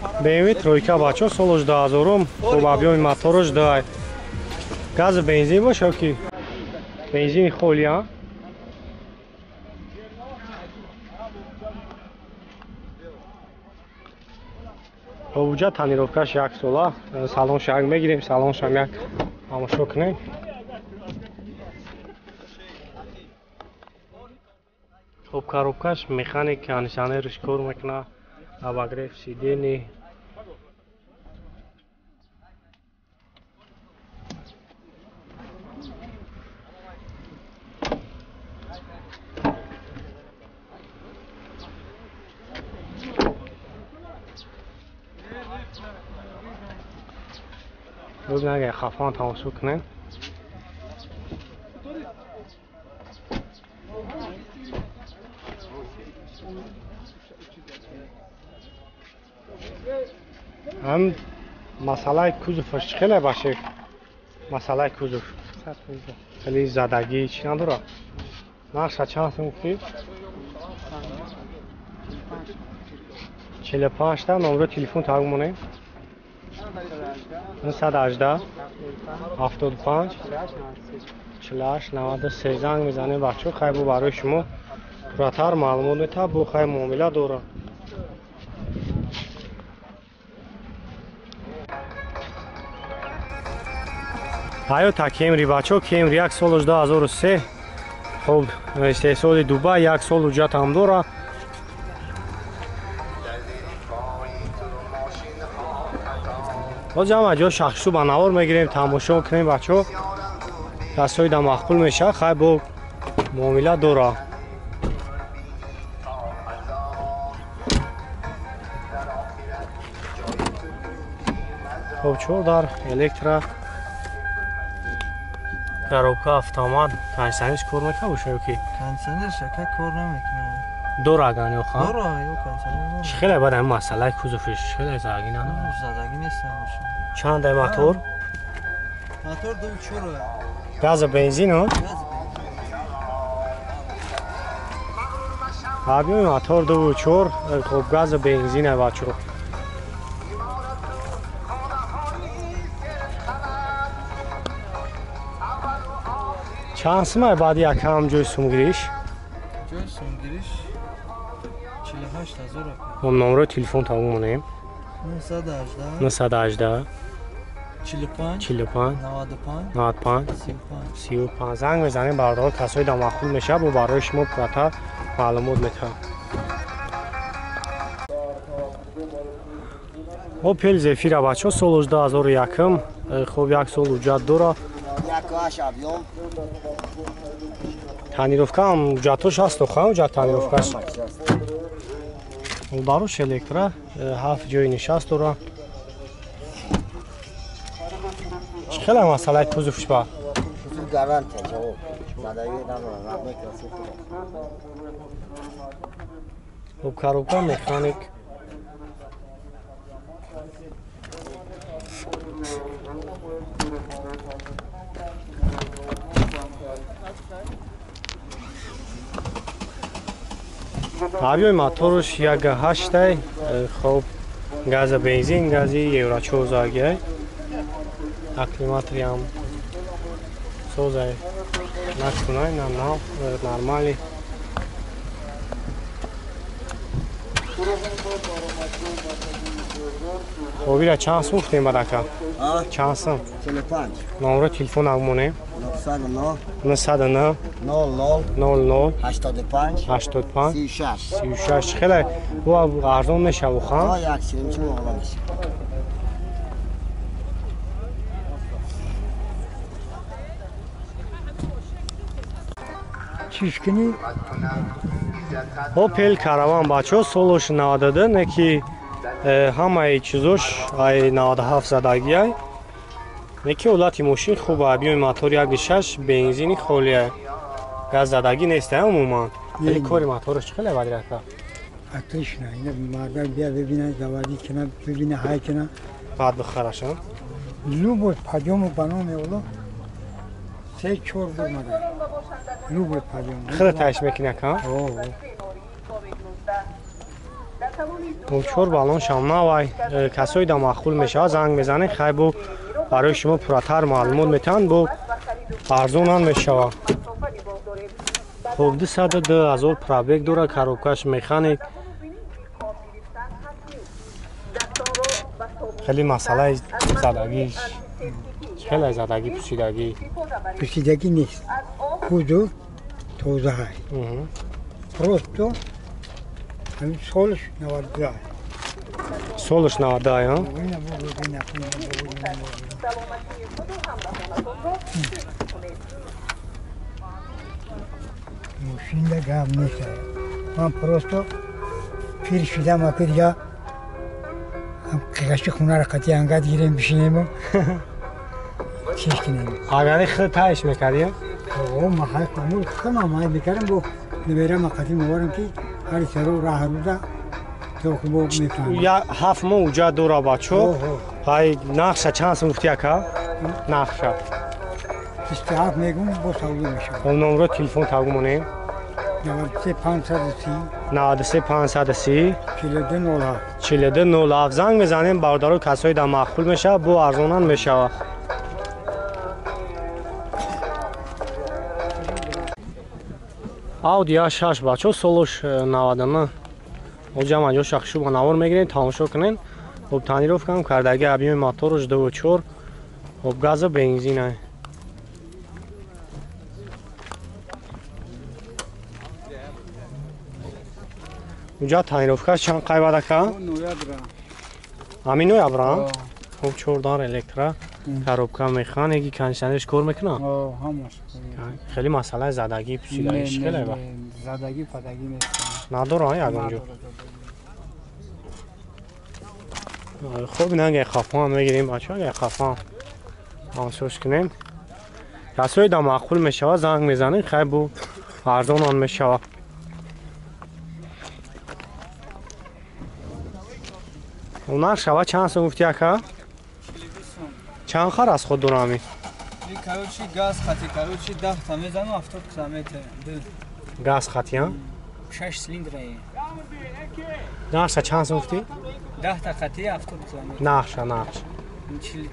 BMW тройка бачо солош 2000 хуб объёми моторош дай. Газ бензин боша ки бензин холия. Хуб танировкаш 1 сола. Салон шаг мегирем, салон шам як тамошо кунем. Хуб коробкаш механик кондиционерш кор мекуна. Обогрев сидений. ببینم خفان تماشا کنه. هم مسئله کوزوفش خیلی باشه. مسئله کوزوف خیلی زدگی چی نداره. نقشه چند سوم کی؟ 45 تا نمره تلفن تاگمونه. 918 75 48 93 زنگ میزنه بچه خیلی بو برای شما پراتر معلومات میده بو خیلی معامله داره. Toyota Camry бачо Camry 1 солаш 2003 хуб истеҳсоли Дубай 1 сол ҳуҷҷат ҳам дора. Боз ҳама ҷо шахсу ба навор мегирем тамошо кунем бачо. Касои да мақбул меша хай бо муомила дора. Хуб чор дар электро коробка автомат кондиционерш кор мекунад бошад ки кондиционер шака кор намекунад дора аган ё ха дора ё кондиционер чӣ хеле бад ҳам масъалаи кузуфиш хеле задагӣ надорад задагӣ нестам бошад чанд ай мотор мотор 2.4 газа бензину объёми мотор 2.4 хуб газа бензин ай бачо چند سمه بعد یک هم جوی سومگیریش؟ جوی سومگیریش 48,000 هم نمره تلفن تموم منیم 918 45 95 95 35 زنگ میزنیم بردار کسایی در مخول میشه و برای شما پراتر معلومات میده. اوپل زفیر بچه ها سال 2001 خوب 1 سال حجت داره. تانیروفکا هم حجتاش هست خواهم حجت تانیروفکاش باروش الکتره 7 جای نشست داره. خیلی مسئله کوزوفش با خب کاروبا مکانیک объёми моторш 1.8 хоб газа бензин гази евро 14 акклиматориям созай накунай на нормали хобира чанд сум гуфтем бадака чанд сум 45 номер телефон агмоне 909 00 85 36 خیلی بو ارزان میشه و خان چیشکنی اوپل کاروان بچه سالش 92 نکی همه چیزوش ای 97 زدگی ای نکی اولتی ماشین خوب объёми мотор 1.6 бензини холия газ задагӣ нест умуман вале кори моторш хеле бадирака отлично ина марда бия бибина заводи кина бибина ҳай кина баъд бихарашам любо падёму баноме уло 3-4 бур мада любо падём хеле тайш мекунака چور بالون شام نوای کسایی دا مخول میشه زنگ میزنه خیلی بو برای شما پراتر معلومات میتن بو ارزونان میشه. خب 202,000 پرابیک دوره کاروکاش میخانیک. خیلی مسئله زدگیش خیلی زدگی پوسیدگی نیست. حضور توزه های پروستو همین سولش 92 ها؟ موشین ده گم نیست. من پروستو پیر شدم و دیگه قیقشی خونه را قطعی انگاد گیریم بشینیم چیش کنیم. آگانی خیلی تایش میکردیم؟ او محل کامل خیلی مامایی میکردم بو نمیرم قطعی موارم که هر سرو راه رو ده تو که بو میفهم. یا 7 ماه اوجا دورا بچو های نقشه چند سمفتی اکا؟ نقشه 27 میگم با سالی میشه. اون نمره تلفن تاگمونه 93 530 42 زنگ میزنیم باردارو کسایی در مخول میشه بو ارزونان میشه. Audi A6 بچه سولوش 99 اوجا منجا شخصی با نوار میگیرین تماشا کنین. خب تانیروف کنم کردگی ابیم موتورش 2.4 خب گاز بنزینه. اونجا تانیروفکاش چند قیمت که؟ همین نویا برام؟ خب چوردار الکترا کاروبکا مکانیکی کنشنش کار میکنه؟ خیلی مسئله زدگی پوسیدگیش خیلی با زدگی پدگی نیست. نداره های اگونجا خوب نه اگه خفا هم میگیریم بچه اگه خفا آنسوش کنیم کسایی دا مخول میشه زنگ میزنیم خیلی بو ارزون آن میشه. اونار شوا چند سو گفتی اکا؟ چند خار از خود دورامی؟ کاروچی گاز خطی کاروچی 10 تا میزنم 70 کیلومتر گاز خطی ها؟ 6 سیلیندره نقشه چند سو گفتی؟ 10 تا خطی 70 کیلومتر نقشه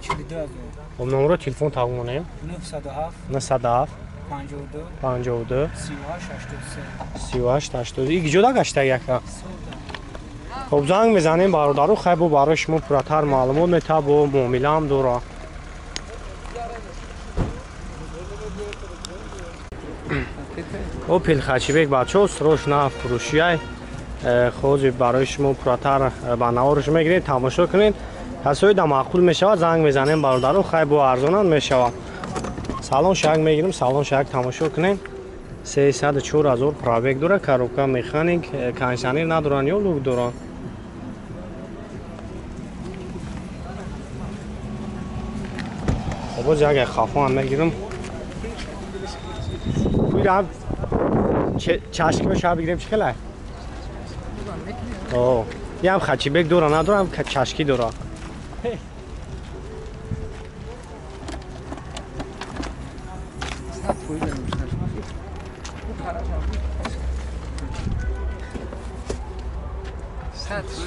42 خب نمره تلفن تاگمونه 907 52 38 83 ایک جدا گشته یکا خب زنگ میزنیم برادرو خیلی برای شما پراتر معلومات میته با معامله هم دورا. اوپل خچیبک بچه سروش نه فروشی های خود برای شما پراتر با نوارش میگیرید تماشا کنید کسایی دا معقول میشه زنگ میزنیم برادرو خیلی با ارزونان میشه. سالن شک میگیریم سالن شک تماشا کنید 304,000 پرابیک دوره کاروبکا مکانیک کنشنیر ندارن یا لوک دارن. خب جای خفا هم میگیرم کویرم چشکی به شب بگیریم چه کله؟ اوه یه هم خچی بک دورا ندارم که چشکی دورا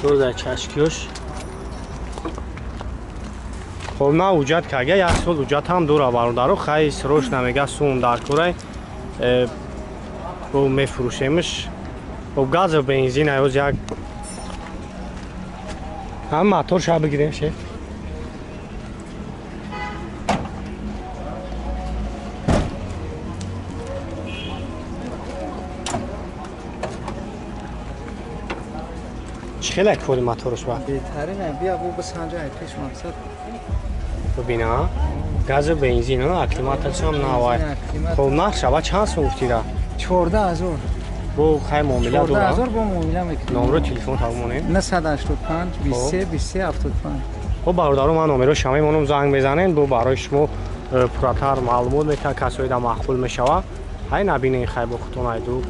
سوزه چشکیوش خب نه اوجد که اگه یک سال اوجد هم دورا برادرو خیلی سروش نمیگه سون در کوره رو میفروشیمش خب گاز و بنزین ایوز یک هم موتور شب بگیریم شیف چخیلی کوری موتورش با؟ بهتره نه بیا بو بسنجه پیش مقصد ببینا گاز و بنزین ها اکلیماتش هم نوای خب نقشه با چند سو گفتی را؟ 14,000 بو خیلی معامله دورا 14,000 با معامله میکنم. نمره تلفن تاگمونه 985 23 75 خب برادرو من نمره شما منم زنگ بزنین بو برای شما پراتر معلومات میته کسایی دا مخول میشه های نبینین خیلی با خودتون ایدو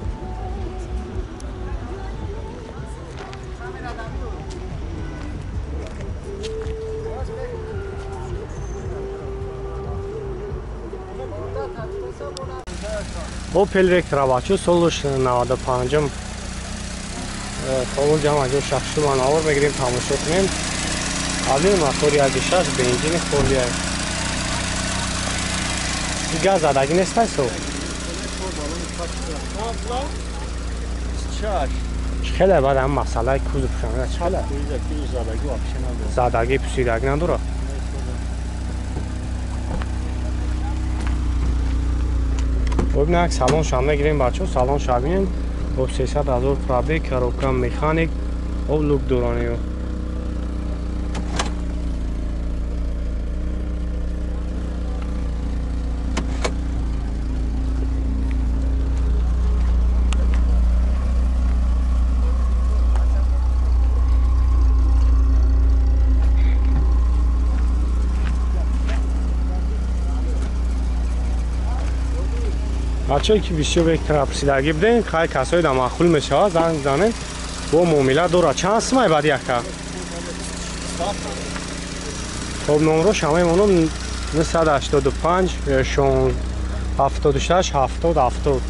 اوپل وکترا بچه سولوش 95 قابل جمع جو شخصی من آور بگیریم تماشا کنیم. از این موتور یک شش بنزین خالی است. این گاز زدگی نیست است. خیلی بعد هم مسئله کوز پوشانه خیلی زدگی پوسیدگی نداره. ببینید سالن شام میگیریم بچه سالن شامیم با 300,000 پرابیک کاروکام مکانیک و لوک دورانی و بچه که بسیار به ترپسیدگی بدین خیلی کسایی در معقول میشه ها زنگ زنین با معامله داره. چند سمای بعد یک که خب نمره شمای منو 985 76 70 70